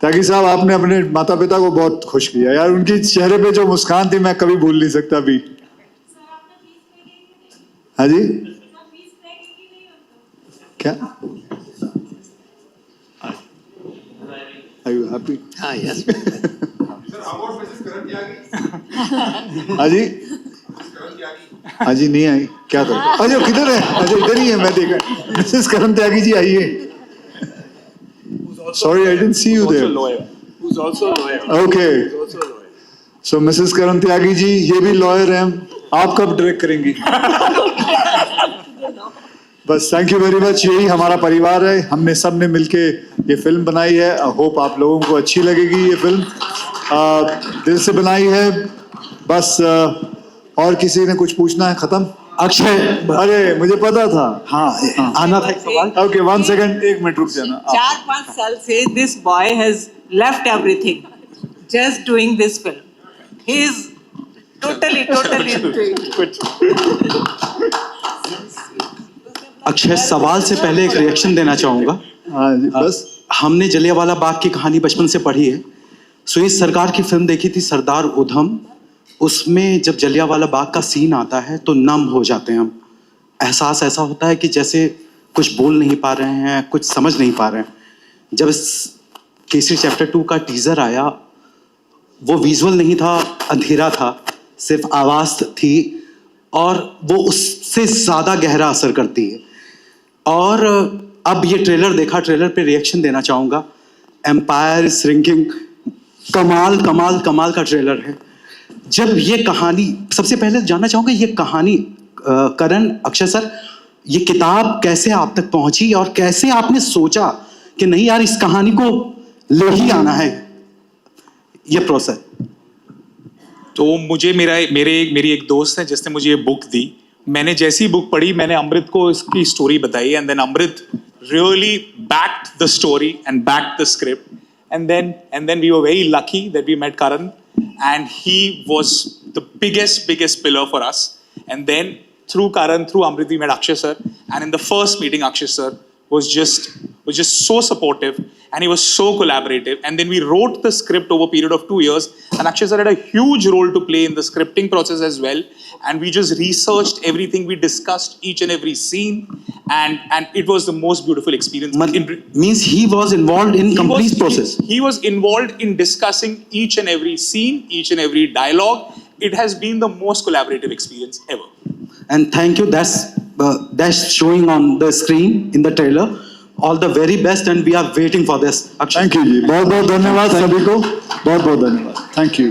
त्यागी साहब, आपने अपने माता पिता को बहुत खुश किया यार। उनकी चेहरे पे जो मुस्कान थी मैं कभी भूल नहीं सकता अभी। हाँ जी, क्या? Are you happy? Yes. हाँ जी, हाँ जी नहीं आई, क्या करूँ? अजय किधर है? अजय इधर ही है, मैं देखा। मिसेस करण त्यागी जी आइए। Sorry, I didn't see you there. Who's also a lawyer. Okay. So Mrs Karan Tyagi ji, ये भी लॉयर हैं, आप कब डायरेक्ट करेंगी? बस थैंक यू वेरी मच। यही हमारा परिवार है, हमने सब ने मिलके ये फिल्म बनाई है। आई होप आप लोगों को अच्छी लगेगी ये फिल्म। दिल से बनाई है। बस और किसी ने कुछ पूछना है? खत्म? अक्षय, अरे मुझे पता था। हाँ आना था एक सवाल। ओके 1 सेकंड, 1 मिनट रुक जाना। 4-5 साल से this boy has left everything just doing this film. He is totally Akshay, सवाल से पहले एक रिएक्शन देना चाहूंगा। हाँ जी, बस। हमने जलियांवाला बाग की कहानी बचपन से पढ़ी है। सो इस सरकार की फिल्म देखी थी सरदार उधम। उसमें जब जलियांवाला बाग का सीन आता है तो नम हो जाते हैं हम। एहसास ऐसा होता है कि जैसे कुछ बोल नहीं पा रहे हैं, कुछ समझ नहीं पा रहे हैं। जब इस केसरी चैप्टर 2 का टीजर आया, वो विजुअल नहीं था, अंधेरा था, सिर्फ आवाज थी और वो उससे ज्यादा गहरा असर करती है। और अब ये ट्रेलर देखा, ट्रेलर पे रिएक्शन देना चाहूंगा। एम्पायर श्रिंकिंग, कमाल कमाल कमाल का ट्रेलर है। जब ये कहानी, सबसे पहले जानना चाहूंगा ये कहानी, करण, अक्षय सर, ये किताब कैसे आप तक पहुंची और कैसे आपने सोचा कि नहीं यार इस कहानी को ले ही आना है, ये प्रोसेस? तो मुझे मेरी एक दोस्त है जिसने मुझे ये बुक दी। मैंने जैसी बुक पढ़ी, मैंने अमृत को इसकी स्टोरी बताई, and then Amrit really backed the story and backed the script, and then we were very lucky that we met Karan, and he was the biggest pillar for us. And then through Karan, through Amrit, we met Akshay sir, and in the first meeting Akshay sir was just so supportive, and he was so collaborative. And then we wrote the script over a period of 2 years, and Akshay sir had a huge role to play in the scripting process as well. And we just researched everything, we discussed each and every scene, and it was the most beautiful experience. Means he was involved in complete process. He was involved in discussing each and every scene, each and every dialogue. It has been the most collaborative experience ever. And thank you, that's showing on the screen in the trailer. All the very best, and we are waiting for this. Thank you जी, बहुत बहुत धन्यवाद सभी को, बहुत बहुत धन्यवाद, thank you.